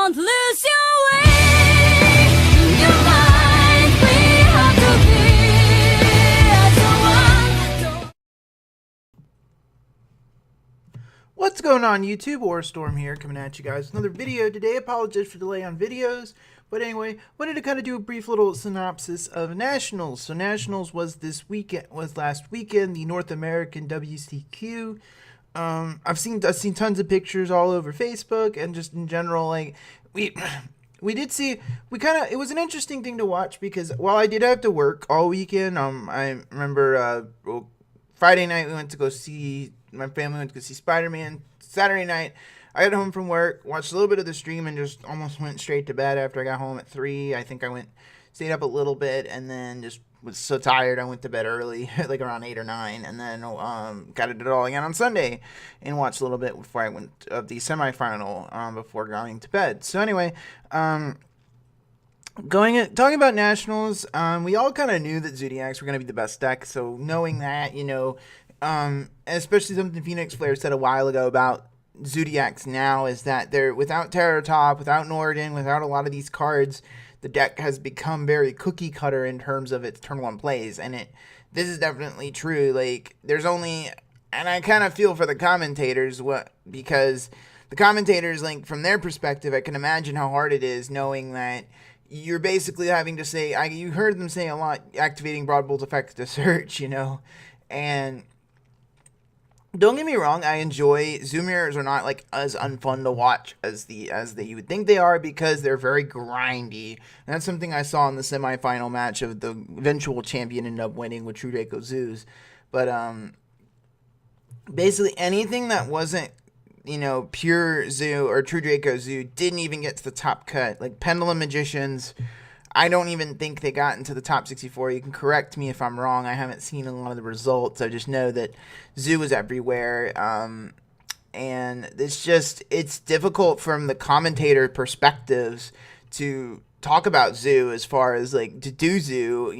Don't lose your way. Your mind, we have to be as one. What's going on YouTube? Storm here, coming at you guys with another video today. Apologize for delay on videos, but anyway, wanted to kind of do a brief little synopsis of Nationals. So Nationals was last weekend, the North American WCQ. I've seen tons of pictures all over Facebook and just in general, like it was an interesting thing to watch because while I did have to work all weekend, I remember Friday night my family went to go see Spider-Man. Saturday night I got home from work, watched a little bit of the stream, and just almost went straight to bed after I got home at 3. I think stayed up a little bit, and then just was so tired I went to bed early, like around 8 or 9, and then got it all again on Sunday and watched a little bit before I went of the semifinal before going to bed. So anyway, talking about Nationals, we all kind of knew that Zodiacs were going to be the best deck, so knowing that, especially something Phoenix Flare said a while ago about Zodiacs now is that they're without Terror Top, without Norden, without a lot of these cards, the deck has become very cookie cutter in terms of its turn 1 plays, and this is definitely true. Like, and I kind of feel for the commentators, because the commentators, like, from their perspective, I can imagine how hard it is knowing that you're basically having to say, you heard them say a lot, activating Broad Bolt effect to search, and don't get me wrong, I enjoy Zoo Mirrors are not like as unfun to watch as you would think they are because they're very grindy. And that's something I saw in the semifinal match of the eventual champion ended up winning with True Draco Zoos. But basically anything that wasn't pure Zoo or True Draco Zoo didn't even get to the top cut. Like Pendulum Magicians, I don't even think they got into the top 64. You can correct me if I'm wrong. I haven't seen a lot of the results. I just know that Zoo is everywhere. And it's difficult from the commentator perspectives to talk about Zoo as far as like to do Zoo,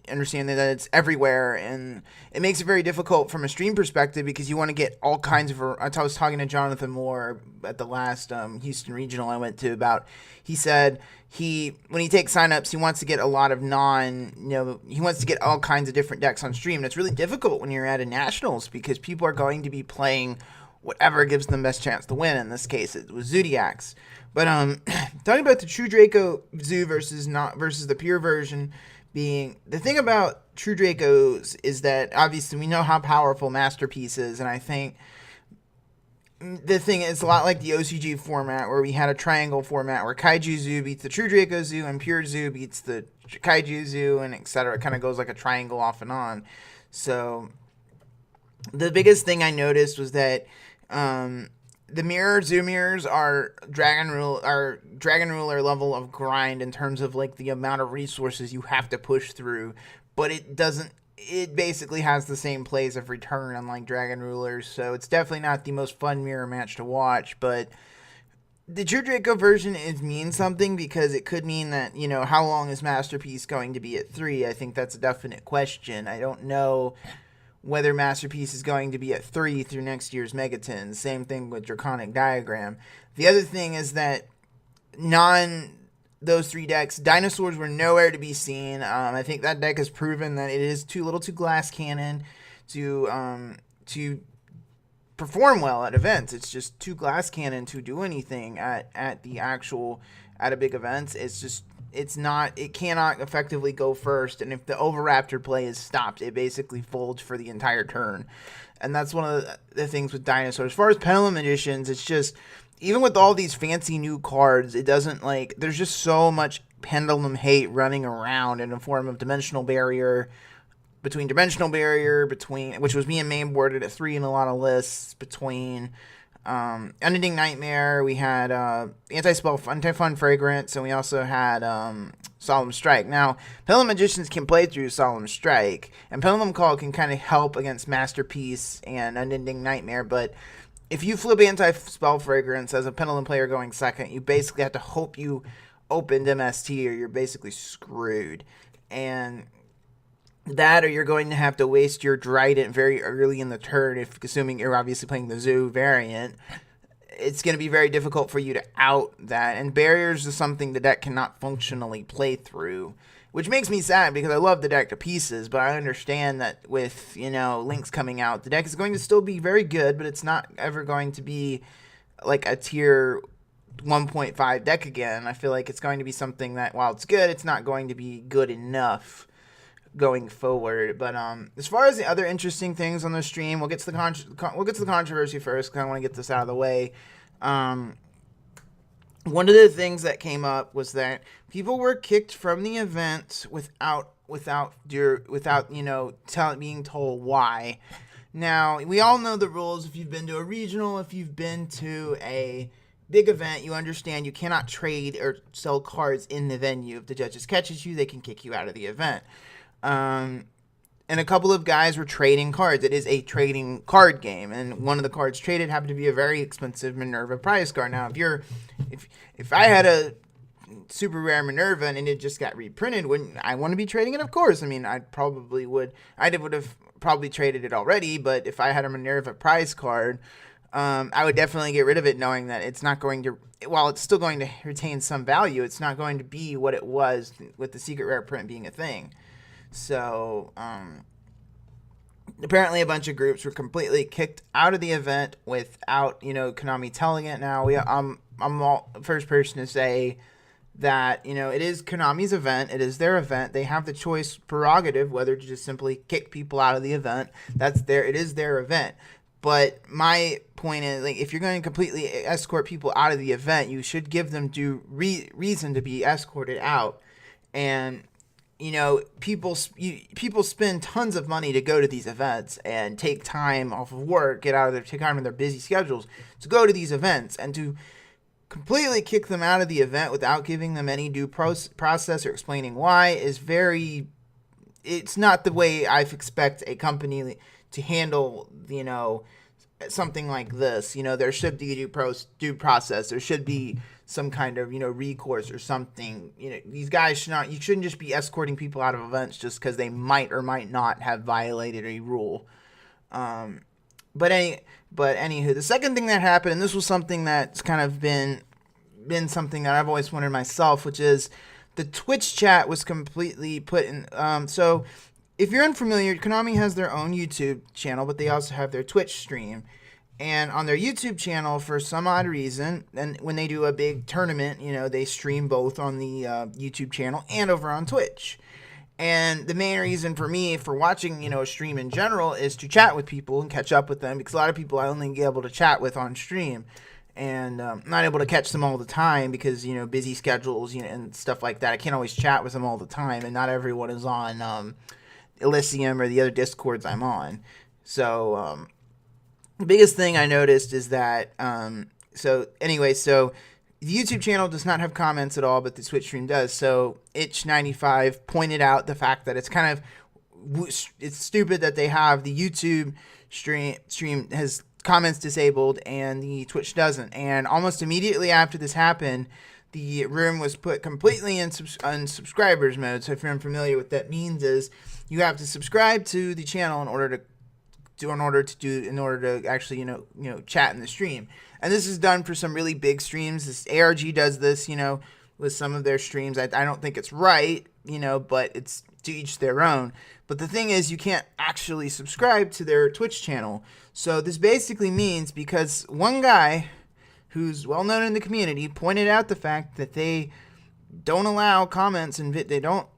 understanding that it's everywhere. And it makes it very difficult from a stream perspective because you want to get all kinds of, I was talking to Jonathan Moore at the last Houston Regional I went to about, he said when he takes signups, he wants to get a lot of he wants to get all kinds of different decks on stream. And it's really difficult when you're at a Nationals because people are going to be playing whatever gives them the best chance to win. In this case, it was Zodiacs. But talking about the True Draco Zoo versus the pure version being, the thing about True Dracos is that obviously we know how powerful Masterpiece is, and I think the thing is a lot like the OCG format where we had a triangle format where Kaiju Zoo beats the True Draco Zoo and Pure Zoo beats the Kaiju Zoo and etc. It kind of goes like a triangle off and on. So the biggest thing I noticed was that the Zoo Mirrors are Dragon Ruler level of grind in terms of like the amount of resources you have to push through, but it basically has the same plays every turn unlike Dragon Rulers, so it's definitely not the most fun mirror match to watch. But the True Draco version means something because it could mean that, how long is Masterpiece going to be at 3? I think that's a definite question. I don't know whether Masterpiece is going to be at 3 through next year's Megatons. Same thing with Draconic Diagram. The other thing is that those 3 decks, Dinosaurs were nowhere to be seen. I think that deck has proven that it is too little to Glass Cannon to perform well at events. It's just too Glass Cannon to do anything at a big event. It cannot effectively go first, and if the Overraptor play is stopped, it basically folds for the entire turn. And that's one of the things with Dinosaur. As far as Pendulum Magicians, it's just, even with all these fancy new cards, it doesn't there's just so much Pendulum hate running around in a form of Dimensional Barrier, which was being mainboarded at 3 in a lot of lists, between Unending Nightmare, we had Anti-Fun Fragrance, and we also had Solemn Strike. Now, Pendulum Magicians can play through Solemn Strike, and Pendulum Call can kind of help against Masterpiece and Unending Nightmare, but if you flip Anti-Spell Fragrance as a Pendulum player going second, you basically have to hope you opened MST or you're basically screwed. And that, or you're going to have to waste your Trident very early in the turn, assuming you're obviously playing the Zoo variant. it's going to be very difficult for you to out that. And barriers is something the deck cannot functionally play through, which makes me sad because I love the deck to pieces, but I understand that with, links coming out, the deck is going to still be very good, but it's not ever going to be like a tier 1.5 deck again. I feel like it's going to be something that, while it's good, it's not going to be good enough going forward. But as far as the other interesting things on the stream, we'll get to the controversy first because I want to get this out of the way. One of the things that came up was that people were kicked from the event without being told why. Now, we all know the rules. If you've been to a regional, if you've been to a big event, you understand you cannot trade or sell cards in the venue. If the judges catches you, they can kick you out of the event. And a couple of guys were trading cards. It is a trading card game, and one of the cards traded happened to be a very expensive Minerva prize card. Now, if I had a super rare Minerva and it just got reprinted, wouldn't I want to be trading it? Of course. I mean, I would have probably traded it already, but if I had a Minerva prize card, I would definitely get rid of it, knowing that it's not going to, while it's still going to retain some value, it's not going to be what it was with the secret rare print being a thing. So, apparently a bunch of groups were completely kicked out of the event without, Konami telling it. Now, I'm the first person to say that, it is Konami's event. It is their event. They have the choice prerogative whether to just simply kick people out of the event. It is their event. But my point is, like, if you're going to completely escort people out of the event, you should give them due reason to be escorted out. And people spend tons of money to go to these events and take time off of work, take time in their busy schedules to go to these events, and to completely kick them out of the event without giving them any due process or explaining why it's not the way I expect a company to handle, something like this. There should be due process. There should be some kind of, recourse or something. These guys you shouldn't just be escorting people out of events just because they might or might not have violated a rule. But anywho, the second thing that happened, and this was something that's kind of been something that I've always wondered myself, which is the Twitch chat was completely put in. So if you're unfamiliar, Konami has their own YouTube channel, but they also have their Twitch stream. And on their YouTube channel, for some odd reason, and when they do a big tournament, they stream both on the YouTube channel and over on Twitch. And the main reason for me for watching, a stream in general is to chat with people and catch up with them, because a lot of people I only get able to chat with on stream, and not able to catch them all the time because, busy schedules, and stuff like that. I can't always chat with them all the time, and not everyone is on Elysium or the other Discords I'm on. So, the biggest thing I noticed is that, so the YouTube channel does not have comments at all, but the Twitch stream does. So Itch95 pointed out the fact that it's stupid that they have the YouTube stream has comments disabled and the Twitch doesn't. And almost immediately after this happened, the room was put completely in subscribers mode. So if you're unfamiliar, what that means is you have to subscribe to the channel in order to actually chat in the stream. And this is done for some really big streams. This ARG does this, with some of their streams. I don't think it's right, but it's to each their own. But the thing is, you can't actually subscribe to their Twitch channel. So this basically means, because one guy who's well known in the community pointed out the fact that they don't allow comments in their YouTube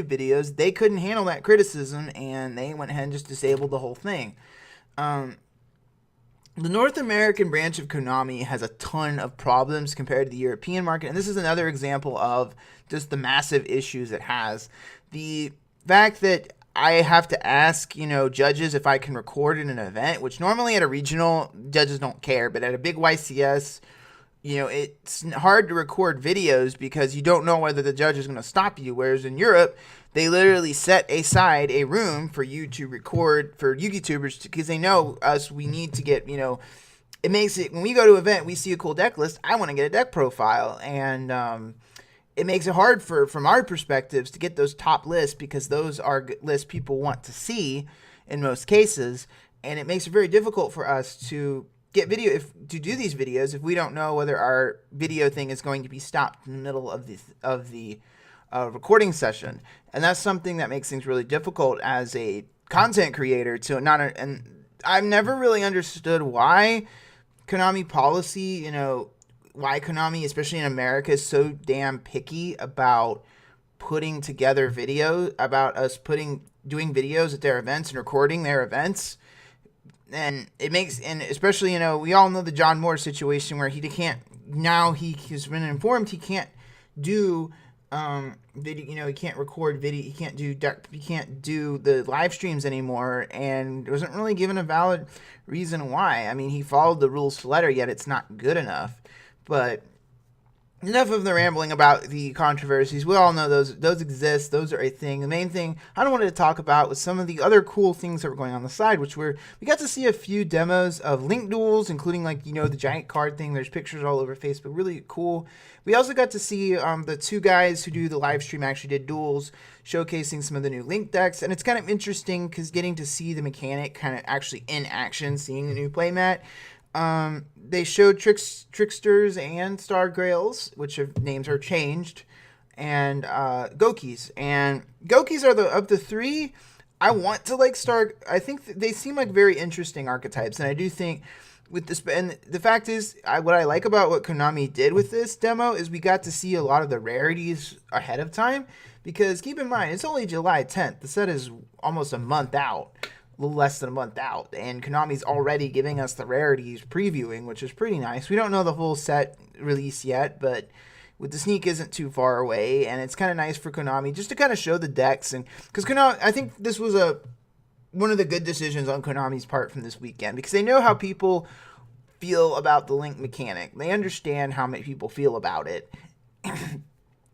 videos, they couldn't handle that criticism, and they went ahead and just disabled the whole thing. The North American branch of Konami has a ton of problems compared to the European market, and this is another example of just the massive issues it has. The fact that I have to ask, judges if I can record in an event, which normally at a regional, judges don't care, but at a big YCS, it's hard to record videos because you don't know whether the judge is going to stop you. Whereas in Europe, they literally set aside a room for you to record for YugiTubers because they know us. We need to get, it makes it, when we go to an event, we see a cool deck list. I want to get a deck profile. And it makes it hard from our perspectives to get those top lists because those are lists people want to see in most cases. And it makes it very difficult for us to get video to do these videos if we don't know whether our video thing is going to be stopped in the middle of the recording session. And that's something that makes things really difficult as a content creator to not. And I've never really understood why Konami policy, why Konami, especially in America, is so damn picky about putting together videos, about us doing videos at their events and recording their events. And it makes, and especially, we all know the John Moore situation where he has been informed he can't do video, he can't record video, he can't do the live streams anymore, and wasn't really given a valid reason why. I mean, he followed the rules to letter, yet it's not good enough. But enough of the rambling about the controversies. We all know those exist. Those are a thing. The main thing I wanted to talk about was some of the other cool things that were going on the side, which we got to see a few demos of Link duels, including the giant card thing. There's pictures all over Facebook. Really cool. We also got to see the two guys who do the live stream actually did duels, showcasing some of the new Link decks. And it's kind of interesting because getting to see the mechanic kind of actually in action, seeing the new playmat. They showed Tricksters and Star Grails, which names are changed, and Gokis. And Gokis are of the three. I want to like Star. I think they seem like very interesting archetypes, and I do think with this. And the fact is, what I like about what Konami did with this demo is we got to see a lot of the rarities ahead of time. Because keep in mind, it's only July 10th. The set is almost a month out. A little less than a month out, and Konami's already giving us the rarities previewing, which is pretty nice. We don't know the full set release yet, but with the sneak isn't too far away, and it's kind of nice for Konami just to kind of show the decks. And because Konami, I think this was one of the good decisions on Konami's part from this weekend, because they know how people feel about the Link mechanic. They understand how many people feel about it.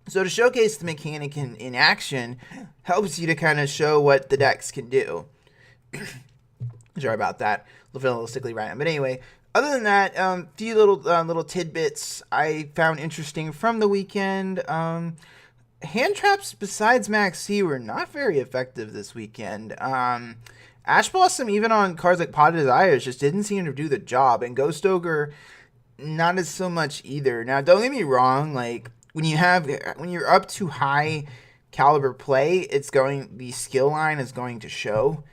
So to showcase the mechanic in action helps you to kind of show what the decks can do. Sorry about that. Realistically right now. But anyway, other than that, few little tidbits I found interesting from the weekend. Hand traps besides Max C were not very effective this weekend. Ash Blossom, even on cards like Pot of Desires, just didn't seem to do the job. And Ghost Ogre, not as so much either. Now, don't get me wrong. Like when you're up to high caliber play, the skill line is going to show.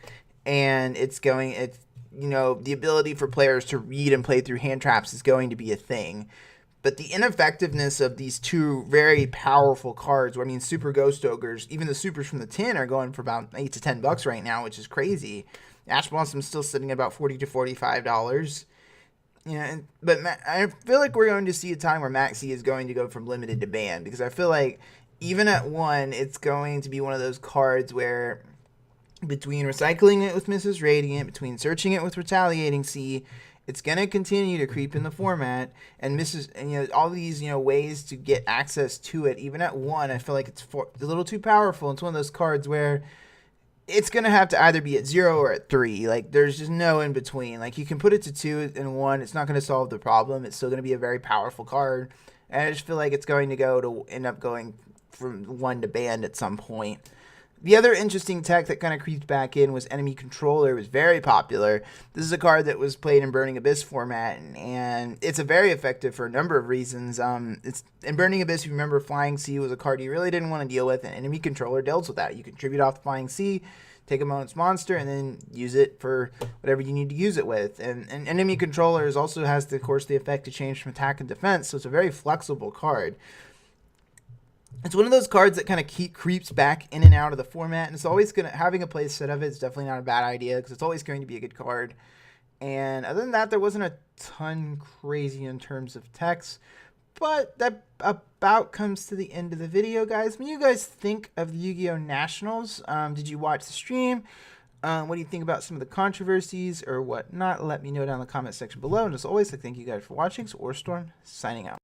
And the ability for players to read and play through hand traps is going to be a thing. But the ineffectiveness of these two very powerful cards, Super Ghost Ogres, even the supers from the tin are going for about $8 to $10 right now, which is crazy. Ash Blossom's still sitting at about $40 to $45. But I feel like we're going to see a time where Maxi is going to go from limited to banned, because I feel like even at 1, it's going to be one of those cards where between recycling it with Mrs. Radiant, between searching it with Retaliating Sea, it's going to continue to creep in the format. And all these, ways to get access to it, even at 1, I feel like it's a little too powerful. It's one of those cards where it's going to have to either be at 0 or at 3. Like, there's just no in between. Like, you can put it to 2 and 1. It's not going to solve the problem. It's still going to be a very powerful card. And I just feel like it's going to end up going from 1 to banned at some point. The other interesting tech that kind of creeped back in was Enemy Controller. It was very popular. This is a card that was played in Burning Abyss format, and it's very effective for a number of reasons. It's in Burning Abyss, if you remember, Flying Sea was a card you really didn't want to deal with, and Enemy Controller deals with that. You contribute off the Flying Sea, take a opponent's monster, and then use it for whatever you need to use it with. And Enemy Controller also has, of course, the effect to change from attack and defense, so it's a very flexible card. It's one of those cards that kind of creeps back in and out of the format, and it's always having a play set of it is definitely not a bad idea, because it's always going to be a good card. And other than that, there wasn't a ton crazy in terms of text, but that about comes to the end of the video, guys. What do you guys think of the Yu-Gi-Oh! Nationals? Did you watch the stream? What do you think about some of the controversies or whatnot? Let me know down in the comment section below. And as always, I thank you guys for watching. So, Orstorm, signing out.